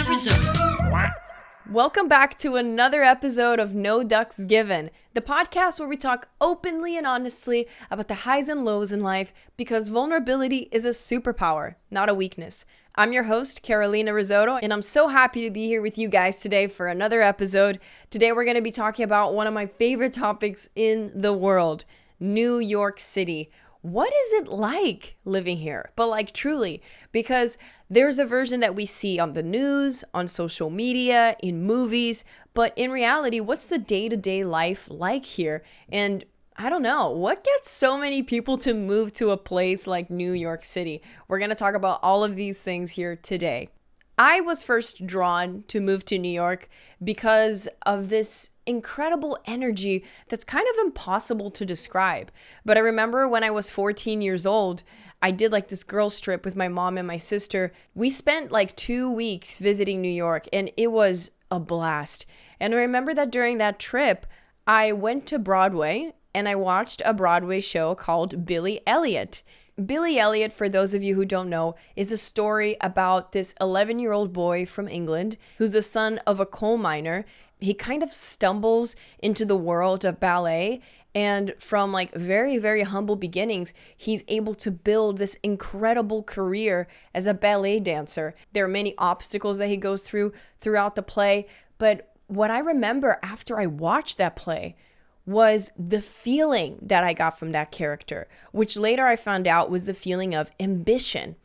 Carolina Rizzotto. Welcome back to another episode of No Ducks Given, the podcast where we talk openly and honestly about the highs and lows in life because vulnerability is a superpower, not a weakness. I'm your host, Carolina Rizzotto, and I'm so happy to be here with you guys today for another episode. Today we're going to be talking about one of my favorite topics in the world, New York City. What is it like living here? But like truly, because there's a version that we see on the news, on social media, in movies, but in reality, what's the day-to-day life like here? And I don't know, what gets so many people to move to a place like New York City? We're going to talk about all of these things here today. I was first drawn to move to New York because of this incredible energy that's kind of impossible to describe. But I remember when I was 14 years old, I did like this girls trip with my mom and my sister. We spent like 2 weeks visiting New York and it was a blast. And I remember that during that trip, I went to Broadway and I watched a Broadway show called Billy Elliot. Billy Elliot, for those of you who don't know, is a story about this 11-year-old boy from England who's the son of a coal miner. He kind of stumbles into the world of ballet, and from like very, very humble beginnings, he's able to build this incredible career as a ballet dancer. There are many obstacles that he goes through throughout the play, but what I remember after I watched that play was the feeling that I got from that character, which later I found out was the feeling of ambition.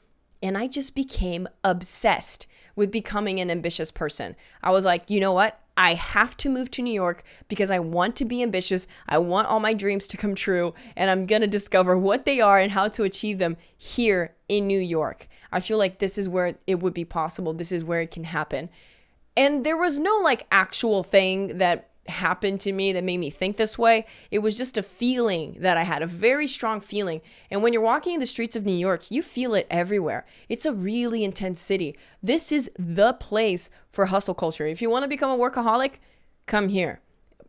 And I just became obsessed with becoming an ambitious person. I was like, you know what? I have to move to New York because I want to be ambitious. I want all my dreams to come true. And I'm going to discover what they are and how to achieve them here in New York. I feel like this is where it would be possible. This is where it can happen. And there was no like actual thing that happened to me that made me think this way. It was just a feeling that I had, a very strong feeling. And when you're walking in the streets of New York, you feel it everywhere. It's a really intense city. This is the place for hustle culture. If you want to become a workaholic, come here.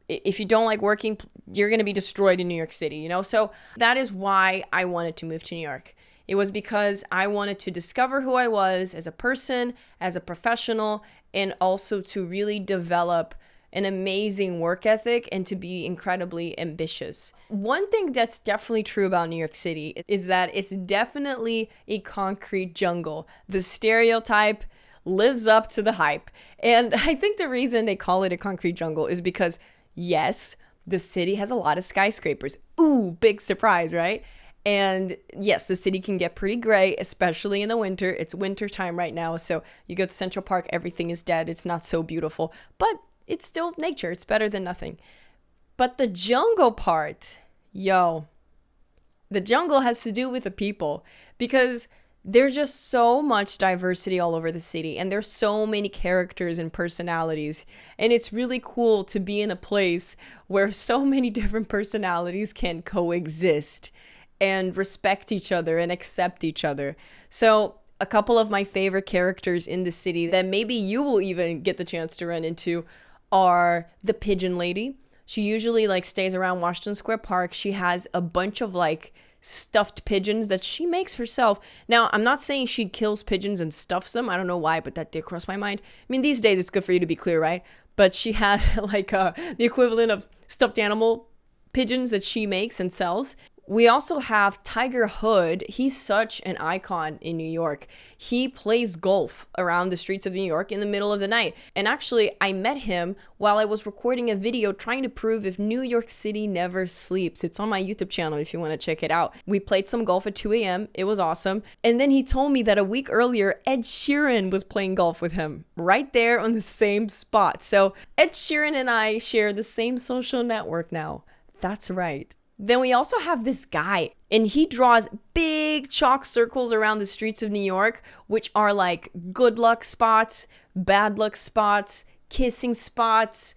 If you don't like working, you're going to be destroyed in New York City, you know? So that is why I wanted to move to New York. It was because I wanted to discover who I was as a person, as a professional, and also to really develop an amazing work ethic and to be incredibly ambitious. One thing that's definitely true about New York City is that it's definitely a concrete jungle. The stereotype lives up to the hype. And I think the reason they call it a concrete jungle is because, yes, the city has a lot of skyscrapers. Ooh, big surprise, right? And yes, the city can get pretty gray, especially in the winter. It's winter time right now. So you go to Central Park, everything is dead. It's not so beautiful. But it's still nature. It's better than nothing. But the jungle part, the jungle has to do with the people because there's just so much diversity all over the city and there's so many characters and personalities. And it's really cool to be in a place where so many different personalities can coexist and respect each other and accept each other. So a couple of my favorite characters in the city that maybe you will even get the chance to run into are the pigeon lady. She usually like stays around Washington Square Park. She has a bunch of like stuffed pigeons that she makes herself. Now, I'm not saying she kills pigeons and stuffs them. I don't know why, but that did cross my mind. I mean, these days it's good for you to be clear, right? But she has like the equivalent of stuffed animal pigeons that she makes and sells. We also have Tiger Hood. He's such an icon in New York. He plays golf around the streets of New York in the middle of the night. And actually, I met him while I was recording a video trying to prove if New York City never sleeps. It's on my YouTube channel if you want to check it out. We played some golf at 2 a.m. It was awesome. And then he told me that a week earlier, Ed Sheeran was playing golf with him right there on the same spot. So Ed Sheeran and I share the same social network now. That's right. Then we also have this guy, and he draws big chalk circles around the streets of New York, which are like good luck spots, bad luck spots, kissing spots,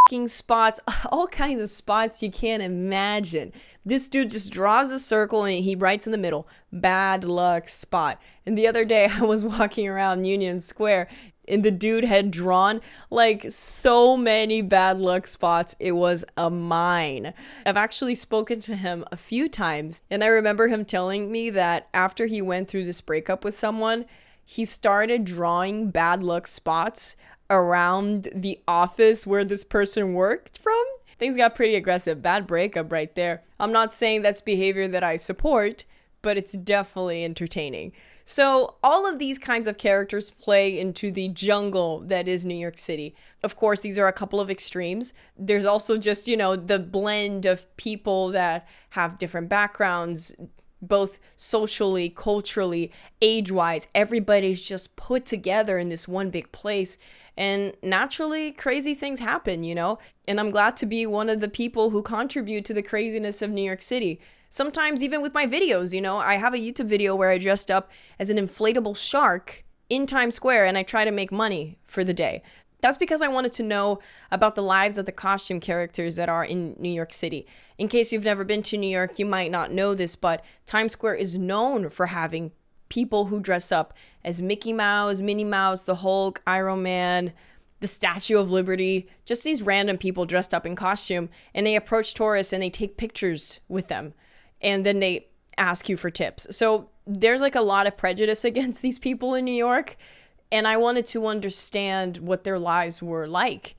fucking spots, all kinds of spots you can't imagine. This dude just draws a circle and he writes in the middle, bad luck spot. And the other day I was walking around Union Square and the dude had drawn like so many bad luck spots. It was a mine. I've actually spoken to him a few times, and I remember him telling me that after he went through this breakup with someone, he started drawing bad luck spots around the office where this person worked from. Things got pretty aggressive. Bad breakup right there. I'm not saying that's behavior that I support, but it's definitely entertaining. So all of these kinds of characters play into the jungle that is New York City. Of course, these are a couple of extremes. There's also just, the blend of people that have different backgrounds, both socially, culturally, age-wise. Everybody's just put together in this one big place. And naturally, crazy things happen, And I'm glad to be one of the people who contribute to the craziness of New York City. Sometimes even with my videos, I have a YouTube video where I dressed up as an inflatable shark in Times Square and I try to make money for the day. That's because I wanted to know about the lives of the costume characters that are in New York City. In case you've never been to New York, you might not know this, but Times Square is known for having people who dress up as Mickey Mouse, Minnie Mouse, the Hulk, Iron Man, the Statue of Liberty, just these random people dressed up in costume, and they approach tourists and they take pictures with them. And then they ask you for tips. So there's a lot of prejudice against these people in New York. And I wanted to understand what their lives were like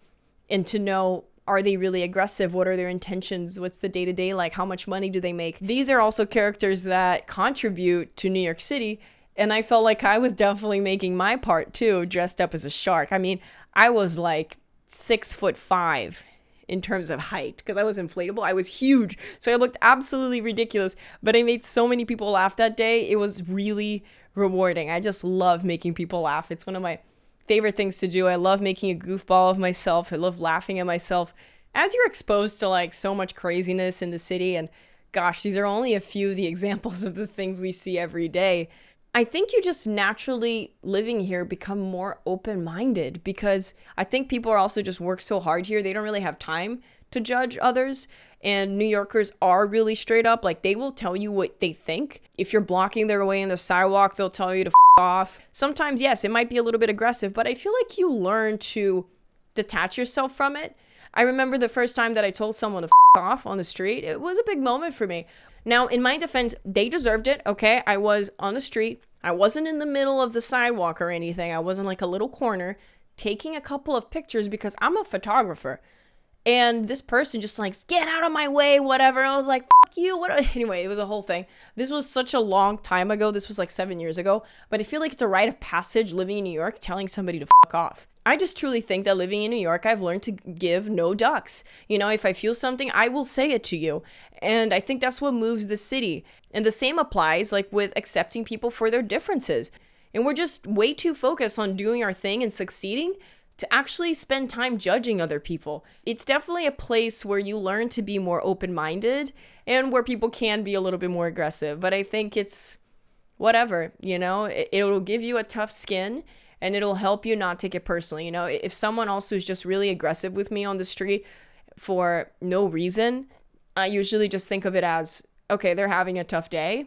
and to know, are they really aggressive? What are their intentions? What's the day-to-day like? How much money do they make? These are also characters that contribute to New York City. And I felt like I was definitely making my part too, dressed up as a shark. I mean, I was 6'5" in terms of height because I was inflatable. I was huge. So I looked absolutely ridiculous, but I made so many people laugh that day. It was really rewarding. I just love making people laugh. It's one of my favorite things to do. I love making a goofball of myself. I love laughing at myself. As you're exposed to so much craziness in the city, and gosh, these are only a few of the examples of the things we see every day. I think you just naturally living here become more open-minded because I think people are also just work so hard here. They don't really have time to judge others. And New Yorkers are really straight up. They will tell you what they think. If you're blocking their way in the sidewalk, they'll tell you to off. Sometimes, yes, it might be a little bit aggressive, but I feel like you learn to detach yourself from it. I remember the first time that I told someone to off on the street. It was a big moment for me. Now, in my defense, they deserved it, okay? I was on the street. I wasn't in the middle of the sidewalk or anything. I was in a little corner taking a couple of pictures because I'm a photographer. And this person just get out of my way, whatever. And I was like, fuck you. What? Anyway, it was a whole thing. This was such a long time ago. This was 7 years ago. But I feel like it's a rite of passage living in New York, telling somebody to fuck off. I just truly think that living in New York, I've learned to give no ducks. If I feel something, I will say it to you. And I think that's what moves the city. And the same applies with accepting people for their differences. And we're just way too focused on doing our thing and succeeding to actually spend time judging other people. It's definitely a place where you learn to be more open-minded and where people can be a little bit more aggressive. But I think it's whatever, it'll give you a tough skin and it'll help you not take it personally. If someone also is just really aggressive with me on the street for no reason, I usually just think of it as, okay, they're having a tough day.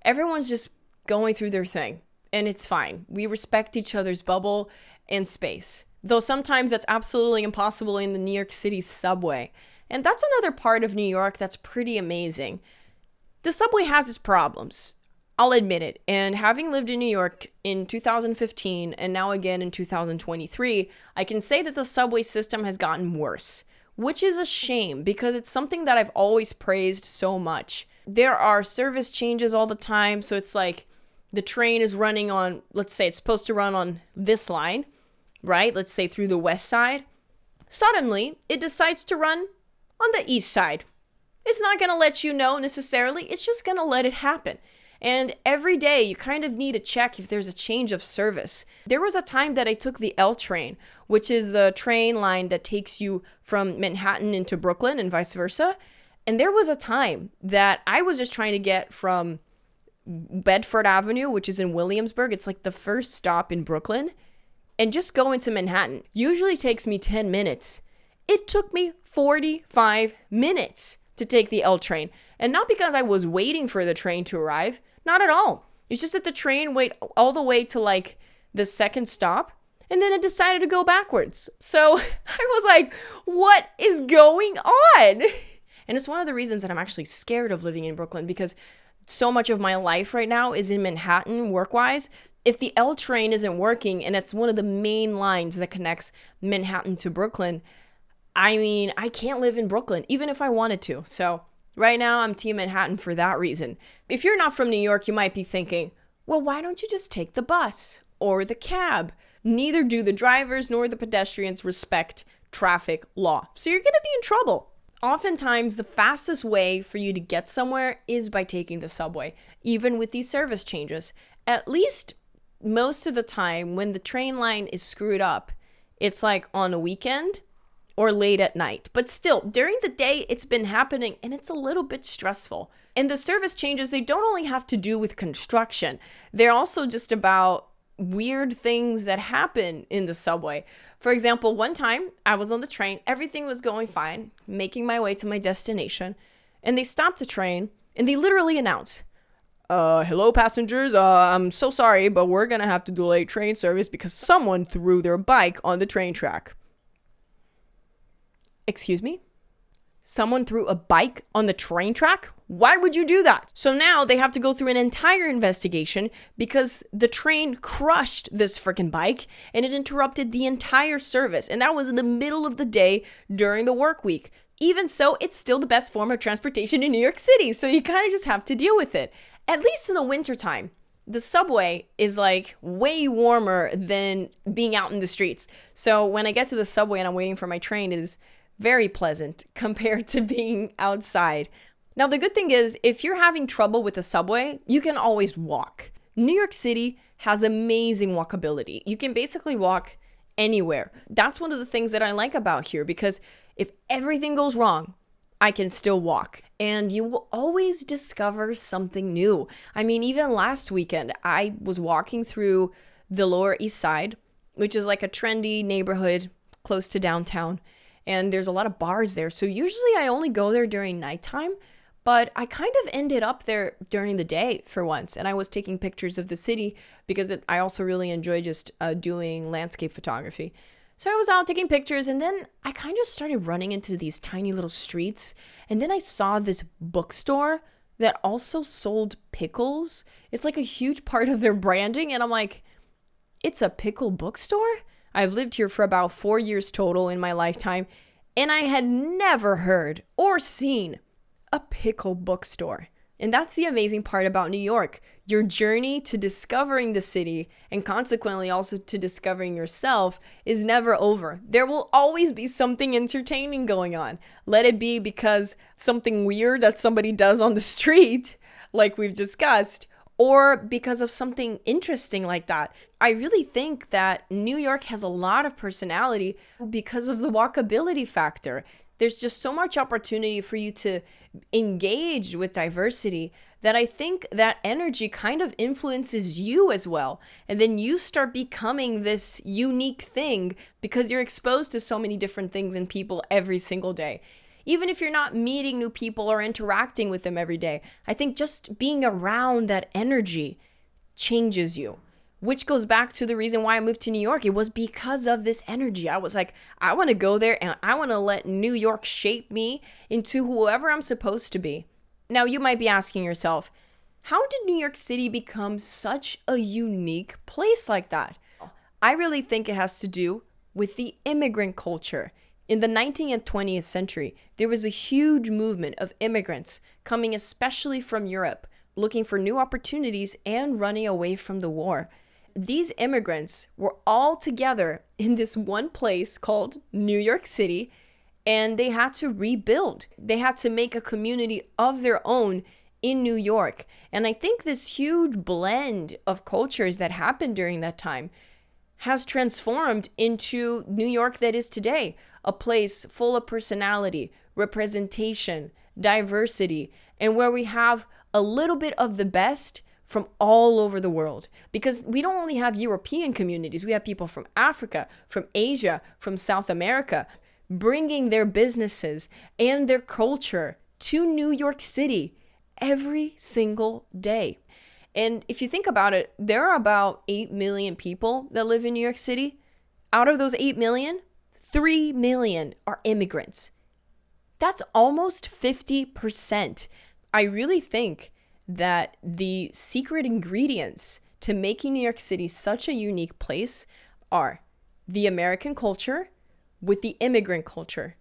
Everyone's just going through their thing and it's fine. We respect each other's bubble and space. Though sometimes that's absolutely impossible in the New York City subway. And that's another part of New York that's pretty amazing. The subway has its problems. I'll admit it. And having lived in New York in 2015 and now again in 2023, I can say that the subway system has gotten worse, which is a shame because it's something that I've always praised so much. There are service changes all the time. So it's the train is running on, let's say it's supposed to run on this line, right? Let's say through the west side. Suddenly, it decides to run on the east side. It's not going to let you know necessarily. It's just going to let it happen. And every day, you kind of need to check if there's a change of service. There was a time that I took the L train, which is the train line that takes you from Manhattan into Brooklyn and vice versa. And there was a time that I was just trying to get from Bedford Avenue, which is in Williamsburg. It's the first stop in Brooklyn. And just go into Manhattan usually takes me 10 minutes. It took me 45 minutes to take the L train. And not because I was waiting for the train to arrive. Not at all. It's just that the train went all the way to the second stop. And then it decided to go backwards. So I was like, what is going on? And it's one of the reasons that I'm actually scared of living in Brooklyn because so much of my life right now is in Manhattan work-wise. If the L train isn't working and it's one of the main lines that connects Manhattan to Brooklyn, I mean, I can't live in Brooklyn, even if I wanted to. So right now, I'm Team Manhattan for that reason. If you're not from New York, you might be thinking, well, why don't you just take the bus or the cab? Neither do the drivers nor the pedestrians respect traffic law. So you're going to be in trouble. Oftentimes, the fastest way for you to get somewhere is by taking the subway, even with these service changes. At least most of the time when the train line is screwed up, it's like on a weekend or late at night. But still, during the day, it's been happening and it's a little bit stressful. And the service changes, they don't only have to do with construction. They're also just about weird things that happen in the subway. For example, one time I was on the train, everything was going fine, making my way to my destination, and they stopped the train and they literally announced, hello passengers, I'm so sorry, but we're gonna have to delay train service because someone threw their bike on the train track. Excuse me? Someone threw a bike on the train track? Why would you do that? So now they have to go through an entire investigation because the train crushed this freaking bike and it interrupted the entire service. And that was in the middle of the day during the work week. Even so, it's still the best form of transportation in New York City. So you kind of just have to deal with it. At least in the wintertime, the subway is like way warmer than being out in the streets. So when I get to the subway and I'm waiting for my train, it is very pleasant compared to being outside. Now, the good thing is, if you're having trouble with the subway, you can always walk. New York City has amazing walkability. You can basically walk anywhere. That's one of the things that I like about here, because if everything goes wrong, I can still walk. And you will always discover something new. I mean, even last weekend, I was walking through the Lower East Side, which is like a trendy neighborhood close to downtown. And there's a lot of bars there. So usually I only go there during nighttime, but I kind of ended up there during the day for once. And I was taking pictures of the city because I also really enjoy just doing landscape photography. So I was out taking pictures, and then I kind of started running into these tiny little streets. And then I saw this bookstore that also sold pickles. It's like a huge part of their branding. And I'm like, it's a pickle bookstore? I've lived here for about 4 years total in my lifetime, and I had never heard or seen a pickle bookstore. And that's the amazing part about New York. Your journey to discovering the city, and consequently also to discovering yourself, is never over. There will always be something entertaining going on. Let it be because something weird that somebody does on the street, like we've discussed, or because of something interesting like that. I really think that New York has a lot of personality because of the walkability factor. There's just so much opportunity for you to engage with diversity that I think that energy kind of influences you as well. And then you start becoming this unique thing because you're exposed to so many different things and people every single day. Even if you're not meeting new people or interacting with them every day, I think just being around that energy changes you, which goes back to the reason why I moved to New York. It was because of this energy. I was like, I want to go there and I want to let New York shape me into whoever I'm supposed to be. Now, you might be asking yourself, how did New York City become such a unique place like that? I really think it has to do with the immigrant culture. In the 19th and 20th century, there was a huge movement of immigrants coming especially from Europe, looking for new opportunities and running away from the war. These immigrants were all together in this one place called New York City, and they had to rebuild. They had to make a community of their own in New York. And I think this huge blend of cultures that happened during that time has transformed into New York that is today, a place full of personality, representation, diversity, and where we have a little bit of the best from all over the world. Because we don't only have European communities, we have people from Africa, from Asia, from South America, bringing their businesses and their culture to New York City every single day. And if you think about it, there are about 8 million people that live in New York City. Out of those 8 million, 3 million are immigrants. That's almost 50%. I really think that the secret ingredients to making New York City such a unique place are the American culture with the immigrant culture.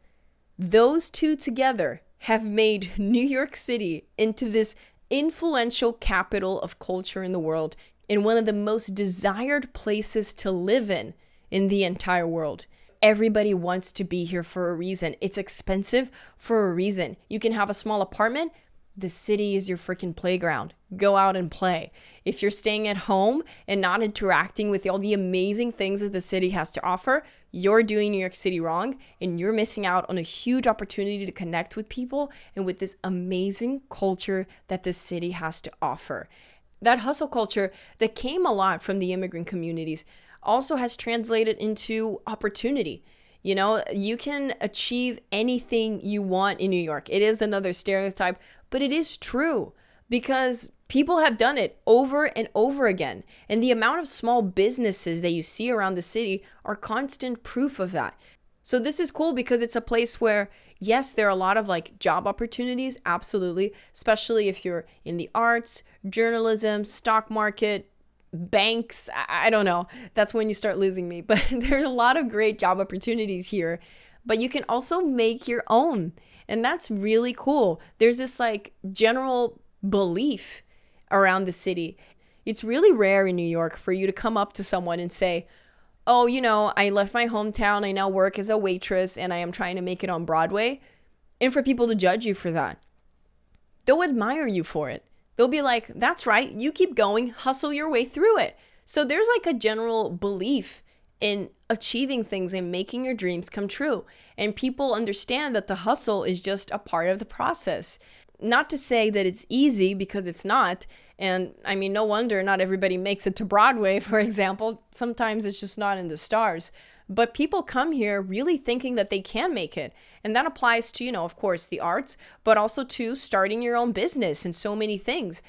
Those two together have made New York City into this influential capital of culture in the world and one of the most desired places to live in the entire world. Everybody wants to be here for a reason. It's expensive for a reason. You can have a small apartment. The city is your freaking playground. Go out and play. If you're staying at home and not interacting with all the amazing things that the city has to offer, you're doing New York City wrong, and you're missing out on a huge opportunity to connect with people and with this amazing culture that the city has to offer. That hustle culture that came a lot from the immigrant communities also has translated into opportunity. You know, you can achieve anything you want in New York. It is another stereotype, but it is true because people have done it over and over again. And the amount of small businesses that you see around the city are constant proof of that. So this is cool because it's a place where, yes, there are a lot of like job opportunities, absolutely, especially if you're in the arts, journalism, stock market, banks. I don't know. That's when you start losing me. But there's a lot of great job opportunities here. But you can also make your own. And that's really cool. There's this like general belief around the city. It's really rare in New York for you to come up to someone and say, oh, you know, I left my hometown. I now work as a waitress and I am trying to make it on Broadway. And for people to judge you for that. They'll admire you for it. They'll be like, that's right. You keep going, hustle your way through it. So there's like a general belief in achieving things and making your dreams come true. And people understand that the hustle is just a part of the process. Not to say that it's easy, because it's not. And I mean, no wonder not everybody makes it to Broadway, for example. Sometimes it's just not in the stars. But people come here really thinking that they can make it. And that applies to, you know, of course, the arts, but also to starting your own business and so many things.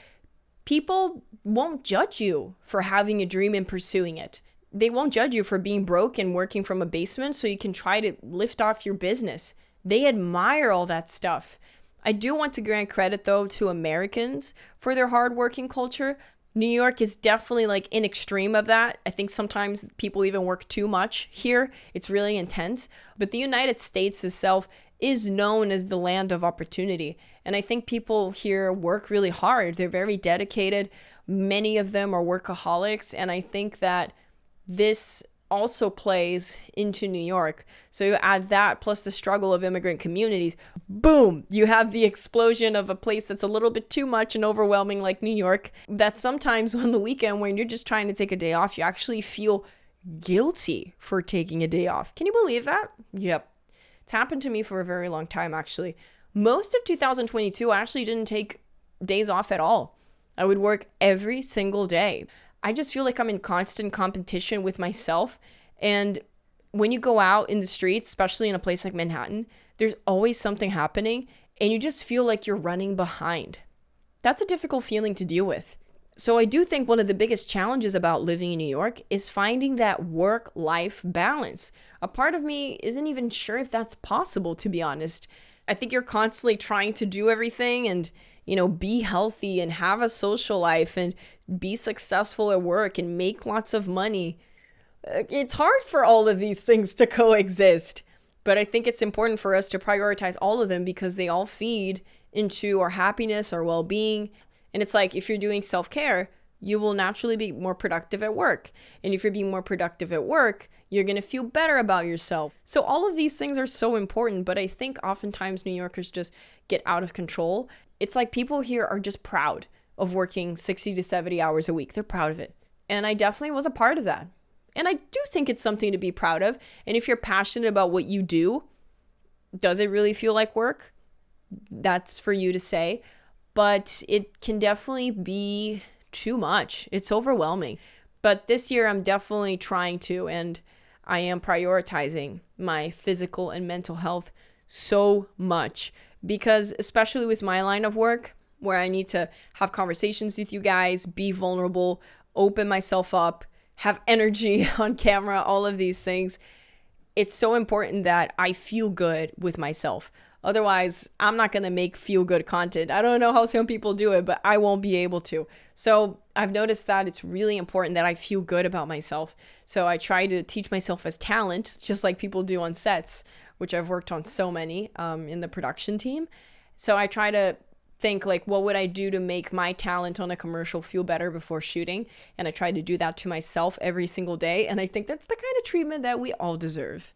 People won't judge you for having a dream and pursuing it. They won't judge you for being broke and working from a basement so you can try to lift off your business. They admire all that stuff. I do want to grant credit, though, to Americans for their hardworking culture. New York is definitely like an extreme of that. I think sometimes people even work too much here. It's really intense. But the United States itself is known as the land of opportunity. And I think people here work really hard. They're very dedicated. Many of them are workaholics. And I think that this also plays into New York. So you add that plus the struggle of immigrant communities, boom, you have the explosion of a place that's a little bit too much and overwhelming like New York, that sometimes on the weekend when you're just trying to take a day off, you actually feel guilty for taking a day off. Can you believe that? Yep. It's happened to me for a very long time, actually. Most of 2022, I actually didn't take days off at all. I would work every single day. I just feel like I'm in constant competition with myself. And when you go out in the streets, especially in a place like Manhattan, there's always something happening and you just feel like you're running behind. That's a difficult feeling to deal with. So I do think one of the biggest challenges about living in New York is finding that work-life balance. A part of me isn't even sure if that's possible, to be honest. I think you're constantly trying to do everything and, you know, be healthy and have a social life and be successful at work and make lots of money. It's hard for all of these things to coexist, but I think it's important for us to prioritize all of them because they all feed into our happiness, our well-being. And it's like, if you're doing self-care, you will naturally be more productive at work. And if you're being more productive at work, you're going to feel better about yourself. So all of these things are so important, but I think oftentimes New Yorkers just get out of control. It's like people here are just proud of working 60 to 70 hours a week. They're proud of it. And I definitely was a part of that. And I do think it's something to be proud of. And if you're passionate about what you do, does it really feel like work? That's for you to say. But it can definitely be too much. It's overwhelming. But this year I'm definitely trying to, and I am prioritizing my physical and mental health so much. Because especially with my line of work, where I need to have conversations with you guys, be vulnerable, open myself up, have energy on camera, all of these things, it's so important that I feel good with myself. Otherwise, I'm not going to make feel good content. I don't know how some people do it, but I won't be able to. So I've noticed that it's really important that I feel good about myself. So I try to teach myself as talent, just like people do on sets, which I've worked on so many in the production team. So I try to think like, what would I do to make my talent on a commercial feel better before shooting? And I try to do that to myself every single day. And I think that's the kind of treatment that we all deserve.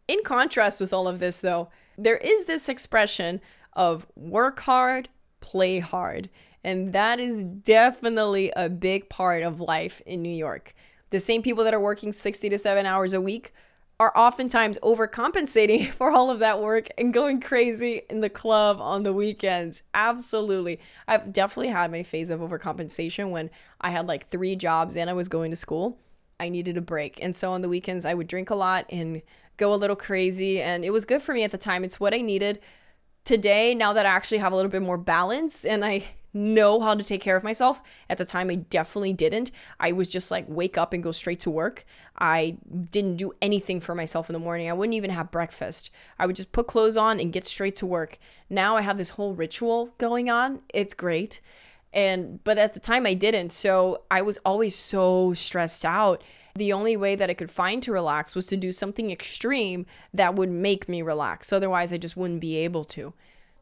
In contrast with all of this, though, there is this expression of work hard, play hard. And that is definitely a big part of life in New York. The same people that are working 60 to 7 hours a week are oftentimes overcompensating for all of that work and going crazy in the club on the weekends. Absolutely. I've definitely had my phase of overcompensation when I had like 3 jobs and I was going to school. I needed a break. And so on the weekends, I would drink a lot and go a little crazy. And it was good for me at the time. It's what I needed. Today, now that I actually have a little bit more balance and I know how to take care of myself. At the time, I definitely didn't. I was just like wake up and go straight to work. I didn't do anything for myself in the morning. I wouldn't even have breakfast. I would just put clothes on and get straight to work. Now I have this whole ritual going on. It's great. But at the time I didn't. So I was always so stressed out. The only way that I could find to relax was to do something extreme that would make me relax. Otherwise, I just wouldn't be able to.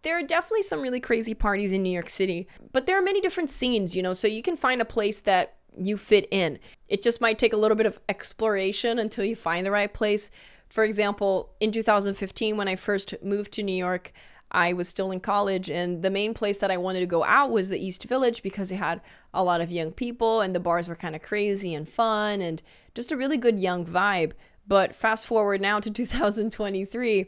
There are definitely some really crazy parties in New York City, but there are many different scenes, so you can find a place that you fit in. It just might take a little bit of exploration until you find the right place. For example, in 2015, when I first moved to New York, I was still in college, and the main place that I wanted to go out was the East Village because it had a lot of young people and the bars were kind of crazy and fun and just a really good young vibe. But fast forward now to 2023,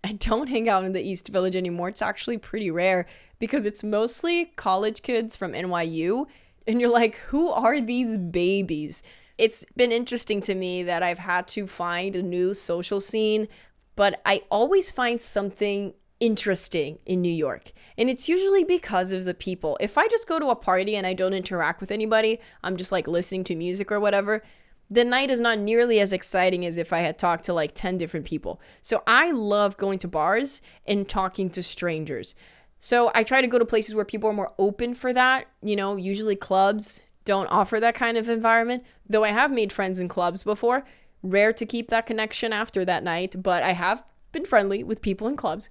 I don't hang out in the East Village anymore. It's actually pretty rare because it's mostly college kids from NYU. And you're like, who are these babies? It's been interesting to me that I've had to find a new social scene, but I always find something interesting in New York. And it's usually because of the people. If I just go to a party and I don't interact with anybody, I'm just like listening to music or whatever, the night is not nearly as exciting as if I had talked to like 10 different people. So I love going to bars and talking to strangers. So I try to go to places where people are more open for that. Usually clubs don't offer that kind of environment, though I have made friends in clubs before. Rare to keep that connection after that night, but I have been friendly with people in clubs.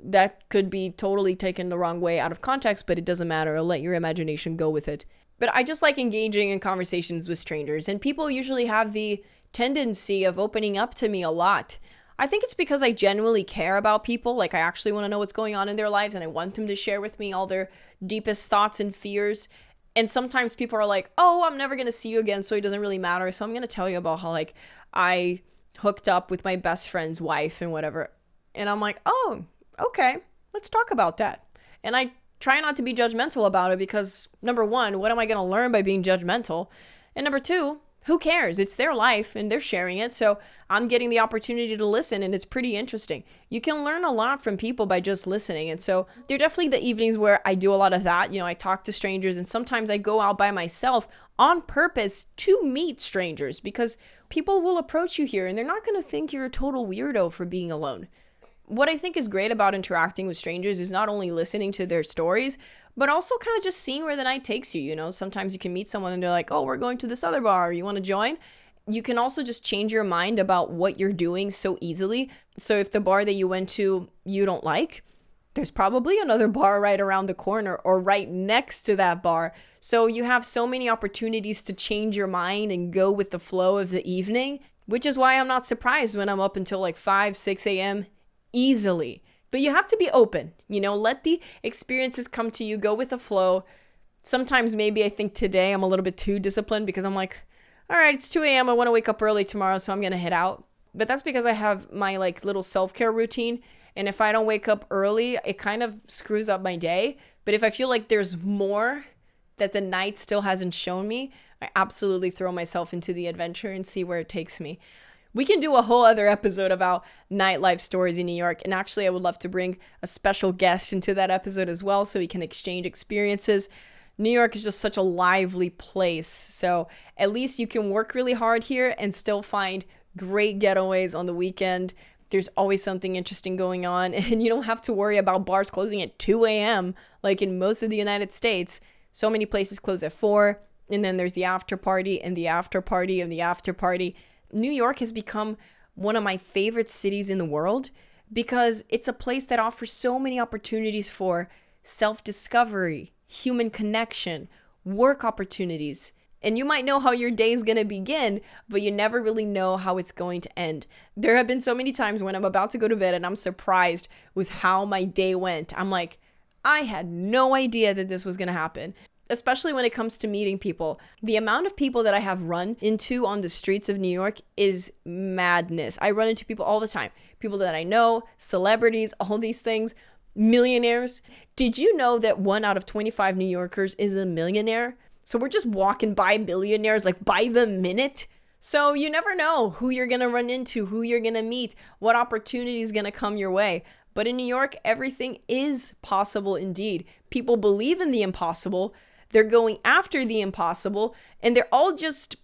That could be totally taken the wrong way out of context, but it doesn't matter. I'll let your imagination go with it. But I just like engaging in conversations with strangers, and people usually have the tendency of opening up to me a lot. I think it's because I genuinely care about people. Like, I actually want to know what's going on in their lives, and I want them to share with me all their deepest thoughts and fears. And sometimes people are like, oh, I'm never going to see you again, so it doesn't really matter. So I'm going to tell you about how, like, I hooked up with my best friend's wife and whatever. And I'm like, oh, okay, let's talk about that. And I try not to be judgmental about it because, number one, what am I going to learn by being judgmental? And number two, who cares? It's their life and they're sharing it. So I'm getting the opportunity to listen, and it's pretty interesting. You can learn a lot from people by just listening. And so there are definitely the evenings where I do a lot of that. I talk to strangers, and sometimes I go out by myself on purpose to meet strangers because people will approach you here and they're not going to think you're a total weirdo for being alone. What I think is great about interacting with strangers is not only listening to their stories, but also kind of just seeing where the night takes you. Sometimes you can meet someone and they're like, oh, we're going to this other bar. You want to join? You can also just change your mind about what you're doing so easily. So if the bar that you went to you don't like, there's probably another bar right around the corner or right next to that bar. So you have so many opportunities to change your mind and go with the flow of the evening, which is why I'm not surprised when I'm up until like 5, 6 a.m. easily. But you have to be open, let the experiences come to you, go with the flow. Sometimes maybe I think today I'm a little bit too disciplined because I'm like, all right, it's 2 a.m. I want to wake up early tomorrow, so I'm going to head out. But that's because I have my like little self-care routine. And if I don't wake up early, it kind of screws up my day. But if I feel like there's more that the night still hasn't shown me, I absolutely throw myself into the adventure and see where it takes me. We can do a whole other episode about nightlife stories in New York. And actually, I would love to bring a special guest into that episode as well so we can exchange experiences. New York is just such a lively place. So at least you can work really hard here and still find great getaways on the weekend. There's always something interesting going on, and you don't have to worry about bars closing at 2 a.m. like in most of the United States. So many places close at 4, and then there's the after party and the after party and the after party. New York has become one of my favorite cities in the world because it's a place that offers so many opportunities for self-discovery, human connection, work opportunities. And you might know how your day is going to begin, but you never really know how it's going to end. There have been so many times when I'm about to go to bed and I'm surprised with how my day went. I'm like, I had no idea that this was going to happen. Especially when it comes to meeting people. The amount of people that I have run into on the streets of New York is madness. I run into people all the time. People that I know, celebrities, all these things, millionaires. Did you know that 1 out of 25 New Yorkers is a millionaire? So we're just walking by millionaires like by the minute. So you never know who you're going to run into, who you're going to meet, what opportunity is going to come your way. But in New York, everything is possible indeed. People believe in the impossible. They're going after the impossible, and they're all just,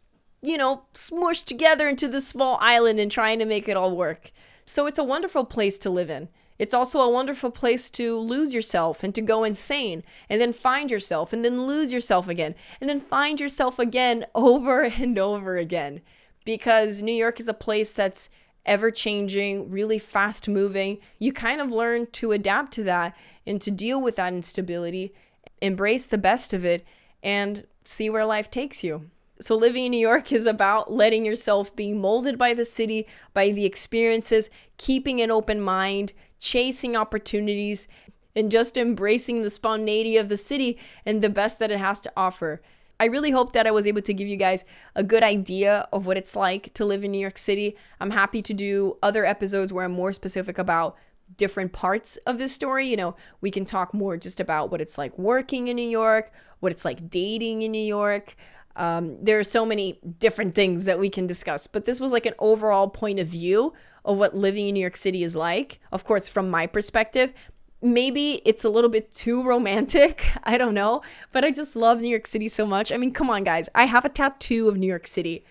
smushed together into this small island and trying to make it all work. So it's a wonderful place to live in. It's also a wonderful place to lose yourself and to go insane and then find yourself and then lose yourself again and then find yourself again over and over again. Because New York is a place that's ever changing, really fast moving. You kind of learn to adapt to that and to deal with that instability, embrace the best of it, and see where life takes you. So living in New York is about letting yourself be molded by the city, by the experiences, keeping an open mind, chasing opportunities, and just embracing the spontaneity of the city and the best that it has to offer. I really hope that I was able to give you guys a good idea of what it's like to live in New York City. I'm happy to do other episodes where I'm more specific about different parts of this story. We can talk more just about what it's like working in New York, what it's like dating in New York. There are so many different things that we can discuss, but this was like an overall point of view of what living in New York City is like. Of course, from my perspective, maybe it's a little bit too romantic. I don't know, but I just love New York City so much. I mean, come on, guys. I have a tattoo of New York City.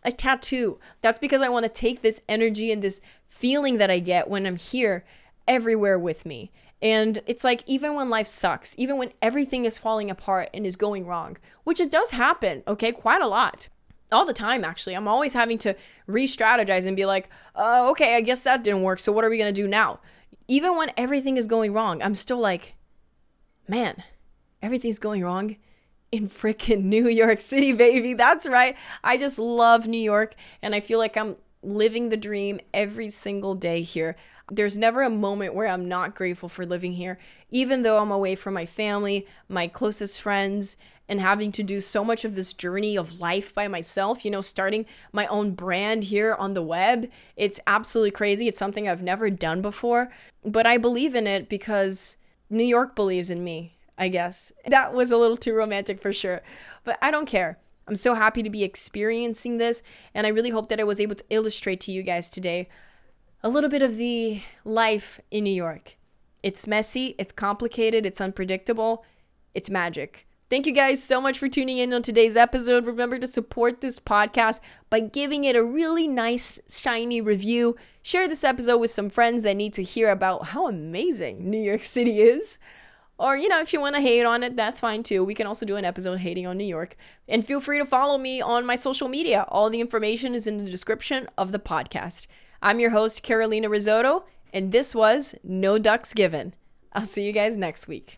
A tattoo. That's because I want to take this energy and this feeling that I get when I'm here everywhere with me. And it's like, even when life sucks, even when everything is falling apart and is going wrong, which it does happen, okay, quite a lot. All the time, actually. I'm always having to re-strategize and be like, okay, I guess that didn't work, so what are we going to do now? Even when everything is going wrong, I'm still like, man, everything's going wrong in freaking New York City, baby. That's right. I just love New York, and I feel like I'm living the dream every single day here. There's never a moment where I'm not grateful for living here, even though I'm away from my family, my closest friends, and having to do so much of this journey of life by myself, starting my own brand here on the web. It's absolutely crazy. It's something I've never done before, but I believe in it because New York believes in me, I guess. That was a little too romantic for sure, but I don't care. I'm so happy to be experiencing this, and I really hope that I was able to illustrate to you guys today a little bit of the life in New York. It's messy, it's complicated, it's unpredictable, it's magic. Thank you guys so much for tuning in on today's episode. Remember to support this podcast by giving it a really nice, shiny review. Share this episode with some friends that need to hear about how amazing New York City is. Or, if you want to hate on it, that's fine too. We can also do an episode hating on New York. And feel free to follow me on my social media. All the information is in the description of the podcast. I'm your host, Carolina Rizzotto, and this was No Ducks Given. I'll see you guys next week.